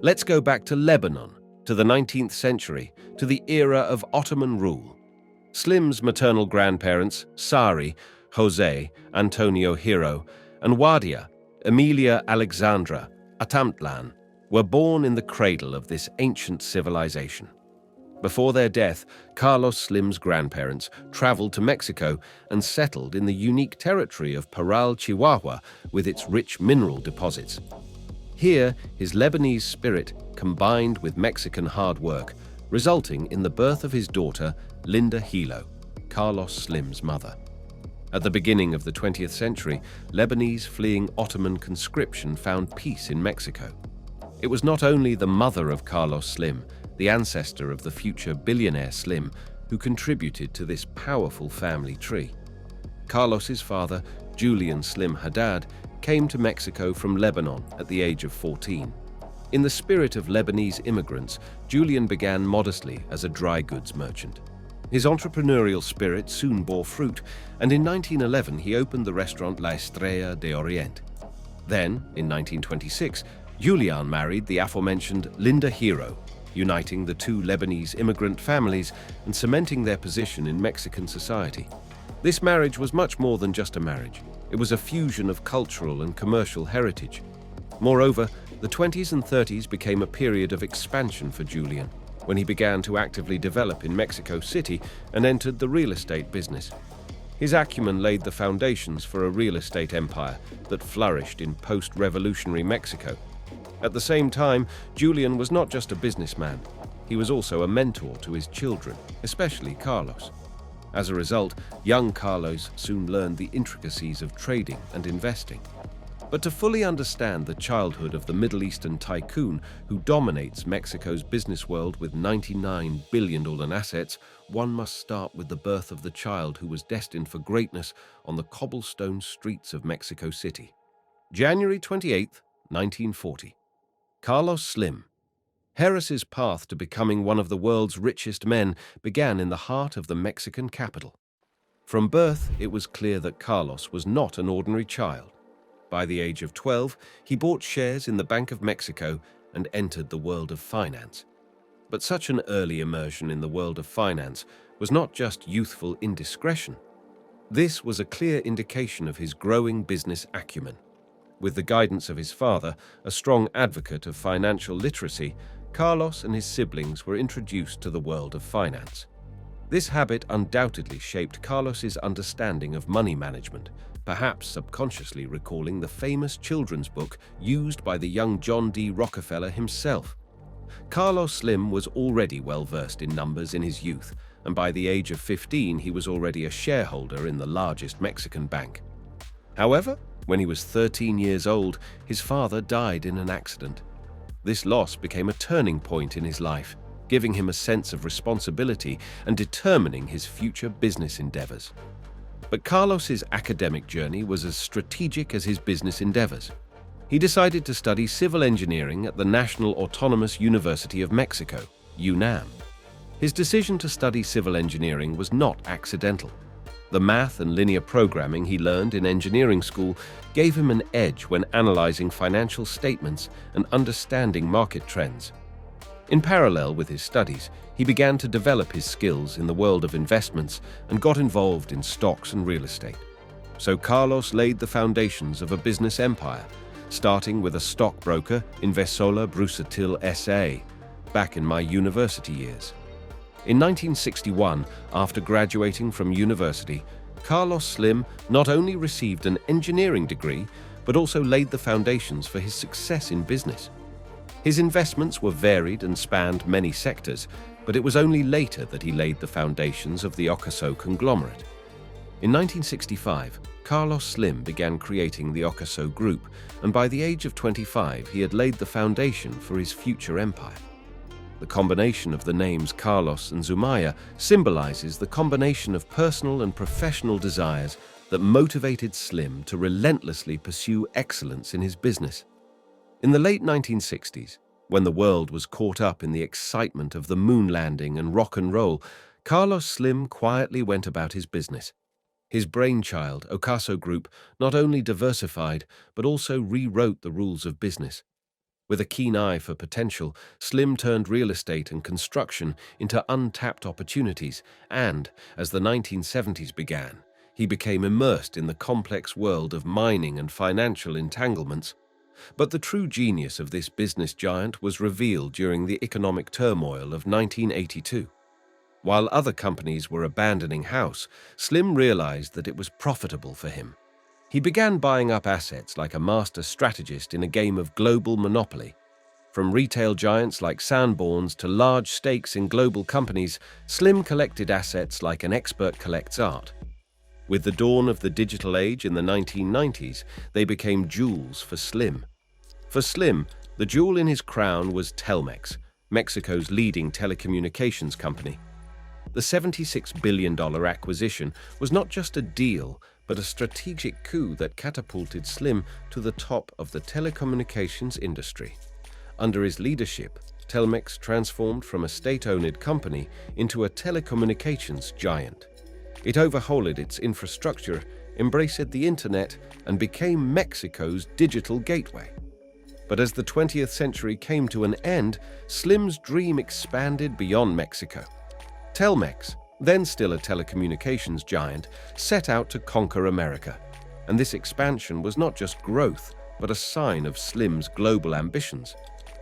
Let's go back to Lebanon, to the 19th century, to the era of Ottoman rule. Slim's maternal grandparents, Sari, Jose, Antonio Hiro, and Wadia, Emilia Alexandra, Atamtlan, were born in the cradle of this ancient civilization. Before their death, Carlos Slim's grandparents traveled to Mexico and settled in the unique territory of Parral, Chihuahua, with its rich mineral deposits. Here, his Lebanese spirit combined with Mexican hard work, resulting in the birth of his daughter, Linda Hilo, Carlos Slim's mother. At the beginning of the 20th century, Lebanese fleeing Ottoman conscription found peace in Mexico. It was not only the mother of Carlos Slim, the ancestor of the future billionaire Slim, who contributed to this powerful family tree. Carlos's father, Julian Slim Haddad, came to Mexico from Lebanon at the age of 14. In the spirit of Lebanese immigrants, Julian began modestly as a dry goods merchant. His entrepreneurial spirit soon bore fruit, and in 1911 he opened the restaurant La Estrella de Oriente. Then, in 1926, Julian married the aforementioned Linda Hiro, uniting the two Lebanese immigrant families and cementing their position in Mexican society. This marriage was much more than just a marriage. It was a fusion of cultural and commercial heritage. Moreover, the 20s and 30s became a period of expansion for Julian, when he began to actively develop in Mexico City and entered the real estate business. His acumen laid the foundations for a real estate empire that flourished in post-revolutionary Mexico. At the same time, Julian was not just a businessman. He was also a mentor to his children, especially Carlos. As a result, young Carlos soon learned the intricacies of trading and investing. But to fully understand the childhood of the Middle Eastern tycoon who dominates Mexico's business world with $99 billion assets, one must start with the birth of the child who was destined for greatness on the cobblestone streets of Mexico City. January 28, 1940. Carlos Slim. Harris's path to becoming one of the world's richest men began in the heart of the Mexican capital. From birth, it was clear that Carlos was not an ordinary child. By the age of 12, he bought shares in the Bank of Mexico and entered the world of finance. But such an early immersion in the world of finance was not just youthful indiscretion. This was a clear indication of his growing business acumen. With the guidance of his father, a strong advocate of financial literacy, Carlos and his siblings were introduced to the world of finance. This habit undoubtedly shaped Carlos's understanding of money management, perhaps subconsciously recalling the famous children's book used by the young John D. Rockefeller himself. Carlos Slim was already well-versed in numbers in his youth, and by the age of 15 he was already a shareholder in the largest Mexican bank. However, when he was 13 years old, his father died in an accident. This loss became a turning point in his life, giving him a sense of responsibility and determining his future business endeavors. But Carlos's academic journey was as strategic as his business endeavors. He decided to study civil engineering at the National Autonomous University of Mexico, UNAM. His decision to study civil engineering was not accidental. The math and linear programming he learned in engineering school gave him an edge when analyzing financial statements and understanding market trends. In parallel with his studies, he began to develop his skills in the world of investments and got involved in stocks and real estate. So Carlos laid the foundations of a business empire, starting with a stockbroker, Invessola Brusatil SA, back in my university years. In 1961, after graduating from university, Carlos Slim not only received an engineering degree, but also laid the foundations for his success in business. His investments were varied and spanned many sectors, but it was only later that he laid the foundations of the Ocaso conglomerate. In 1965, Carlos Slim began creating the Ocaso Group, and by the age of 25, he had laid the foundation for his future empire. The combination of the names Carlos and Zumaya symbolizes the combination of personal and professional desires that motivated Slim to relentlessly pursue excellence in his business. In the late 1960s, when the world was caught up in the excitement of the moon landing and rock and roll, Carlos Slim quietly went about his business. His brainchild, Ocaso Group, not only diversified, but also rewrote the rules of business. With a keen eye for potential, Slim turned real estate and construction into untapped opportunities, and, as the 1970s began, he became immersed in the complex world of mining and financial entanglements. But the true genius of this business giant was revealed during the economic turmoil of 1982. While other companies were abandoning house, Slim realized that it was profitable for him. He began buying up assets like a master strategist in a game of global monopoly. From retail giants like Sanborns to large stakes in global companies, Slim collected assets like an expert collects art. With the dawn of the digital age in the 1990s, they became jewels for Slim. For Slim, the jewel in his crown was Telmex, Mexico's leading telecommunications company. The $76 billion acquisition was not just a deal, but a strategic coup that catapulted Slim to the top of the telecommunications industry. Under his leadership, Telmex transformed from a state-owned company into a telecommunications giant. It overhauled its infrastructure, embraced the internet, and became Mexico's digital gateway. But as the 20th century came to an end, Slim's dream expanded beyond Mexico. Telmex, then still a telecommunications giant, set out to conquer America. And this expansion was not just growth, but a sign of Slim's global ambitions.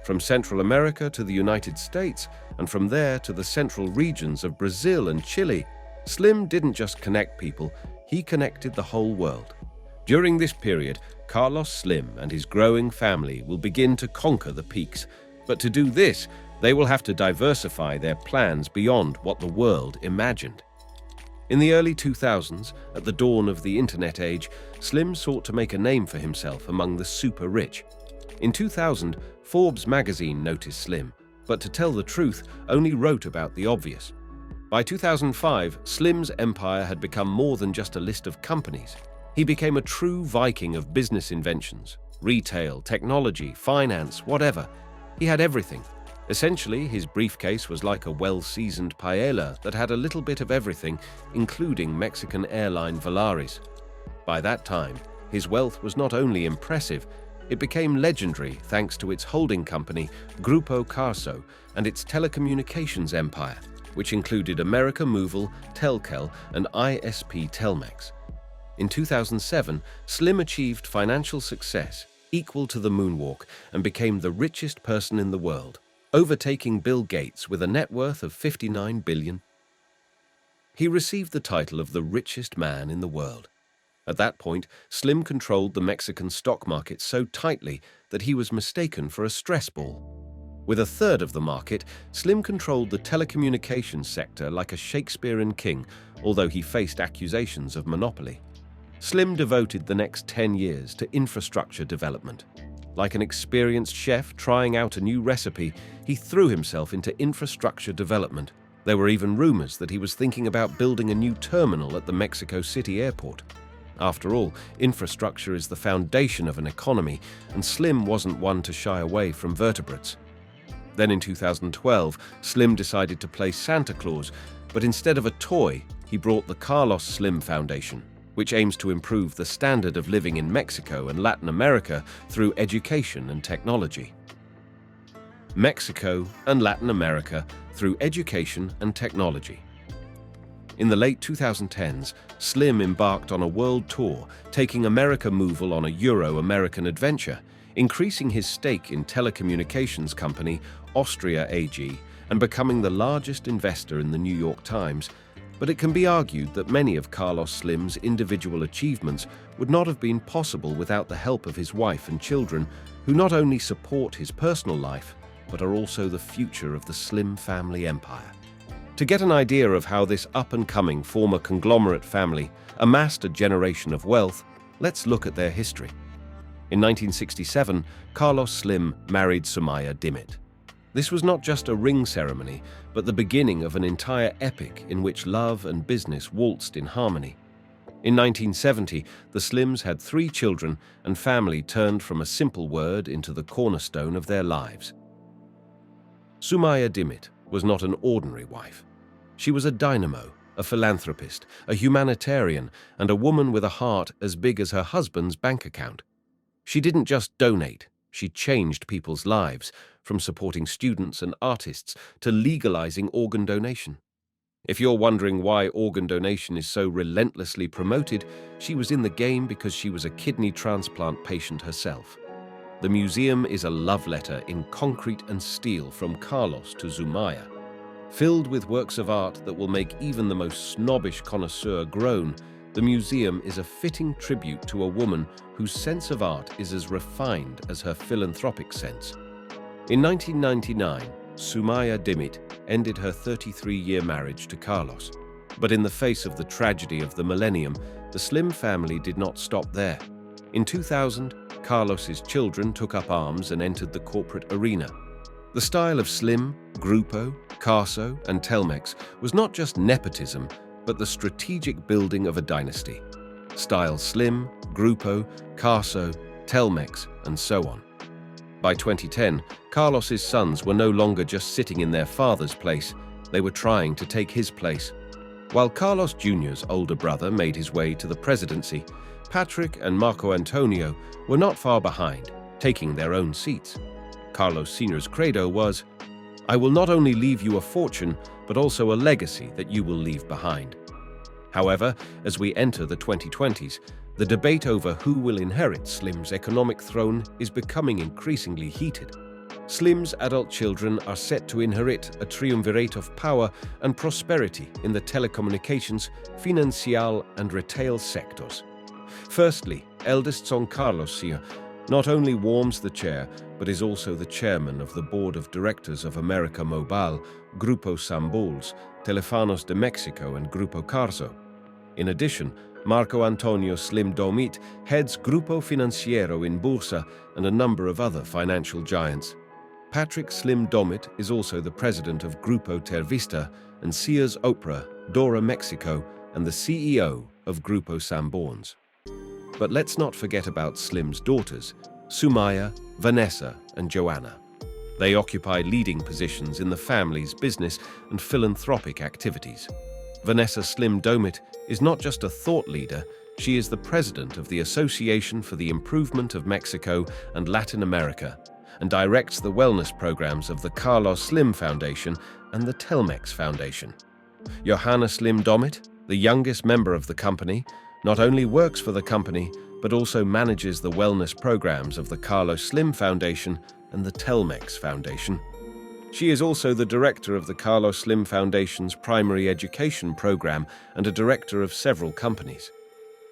From Central America to the United States, and from there to the central regions of Brazil and Chile, Slim didn't just connect people, he connected the whole world. During this period, Carlos Slim and his growing family will begin to conquer the peaks. But to do this, they will have to diversify their plans beyond what the world imagined. In the early 2000s, at the dawn of the internet age, Slim sought to make a name for himself among the super rich. In 2000, Forbes magazine noticed Slim, but to tell the truth, only wrote about the obvious. By 2005, Slim's empire had become more than just a list of companies. He became a true Viking of business inventions, retail, technology, finance, whatever. He had everything. Essentially, his briefcase was like a well-seasoned paella that had a little bit of everything, including Mexican airline Volaris. By that time, his wealth was not only impressive, it became legendary thanks to its holding company, Grupo Carso, and its telecommunications empire, which included America Movil, Telcel, and ISP Telmex. In 2007, Slim achieved financial success equal to the moonwalk and became the richest person in the world, overtaking Bill Gates with a net worth of $59 billion. He received the title of the richest man in the world. At that point, Slim controlled the Mexican stock market so tightly that he was mistaken for a stress ball. With a third of the market, Slim controlled the telecommunications sector like a Shakespearean king, although he faced accusations of monopoly. Slim devoted the next 10 years to infrastructure development. Like an experienced chef trying out a new recipe, he threw himself into infrastructure development. There were even rumors that he was thinking about building a new terminal at the Mexico City airport. After all, infrastructure is the foundation of an economy, and Slim wasn't one to shy away from vertebrates. Then in 2012, Slim decided to play Santa Claus, but instead of a toy, he brought the Carlos Slim Foundation, which aims to improve the standard of living in Mexico and Latin America through education and technology. Mexico and Latin America through education and technology. In the late 2010s, Slim embarked on a world tour, taking America Movil on a Euro-American adventure, increasing his stake in telecommunications company Austria AG and becoming the largest investor in the New York Times. But it can be argued that many of Carlos Slim's individual achievements would not have been possible without the help of his wife and children, who not only support his personal life, but are also the future of the Slim family empire. To get an idea of how this up-and-coming former conglomerate family amassed a generation of wealth, let's look at their history. In 1967, Carlos Slim married Sumaya Dimit. This was not just a ring ceremony, but the beginning of an entire epic in which love and business waltzed in harmony. In 1970, the Slims had 3 children, and family turned from a simple word into the cornerstone of their lives. Sumaya Dimit was not an ordinary wife. She was a dynamo, a philanthropist, a humanitarian, and a woman with a heart as big as her husband's bank account. She didn't just donate, She changed people's lives, from supporting students and artists to legalizing organ donation. If you're wondering why organ donation is so relentlessly promoted, she was in the game because she was a kidney transplant patient herself. The museum is a love letter in concrete and steel from Carlos to Zumaya. Filled with works of art that will make even the most snobbish connoisseur groan, the museum is a fitting tribute to a woman whose sense of art is as refined as her philanthropic sense. In 1999, Sumaya Dimit ended her 33-year marriage to Carlos. But in the face of the tragedy of the millennium, the Slim family did not stop there. In 2000, Carlos's children took up arms and entered the corporate arena. The style of Slim, Grupo, Carso, and Telmex was not just nepotism, but the strategic building of a dynasty. Style Slim, Grupo, Carso, Telmex, and so on. By 2010, Carlos's sons were no longer just sitting in their father's place, they were trying to take his place. While Carlos Jr.'s older brother made his way to the presidency, Patrick and Marco Antonio were not far behind, taking their own seats. Carlos Sr.'s credo was, "I will not only leave you a fortune, but also a legacy that you will leave behind." However, as we enter the 2020s, the debate over who will inherit Slim's economic throne is becoming increasingly heated. Slim's adult children are set to inherit a triumvirate of power and prosperity in the telecommunications, financial, and retail sectors. Firstly, eldest son Carlos Sr. not only warms the chair, but is also the chairman of the board of directors of América Móvil, Grupo Sambols, Telefonos de Mexico, and Grupo Carso. In addition, Marco Antonio Slim Domit heads Grupo Financiero in Bursa and a number of other financial giants. Patrick Slim Domit is also the president of Grupo Tervista and Sears Opera, Dora Mexico, and the CEO of Grupo Sanborns. But let's not forget about Slim's daughters, Sumaya, Vanessa, and Joanna. They occupy leading positions in the family's business and philanthropic activities. Vanessa Slim Domit is not just a thought leader, she is the president of the Association for the Improvement of Mexico and Latin America and directs the wellness programs of the Carlos Slim Foundation and the Telmex Foundation. Johanna Slim Domit, the youngest member of the company, not only works for the company, but also manages the wellness programs of the Carlos Slim Foundation and the Telmex Foundation. She is also the director of the Carlos Slim Foundation's primary education program and a director of several companies.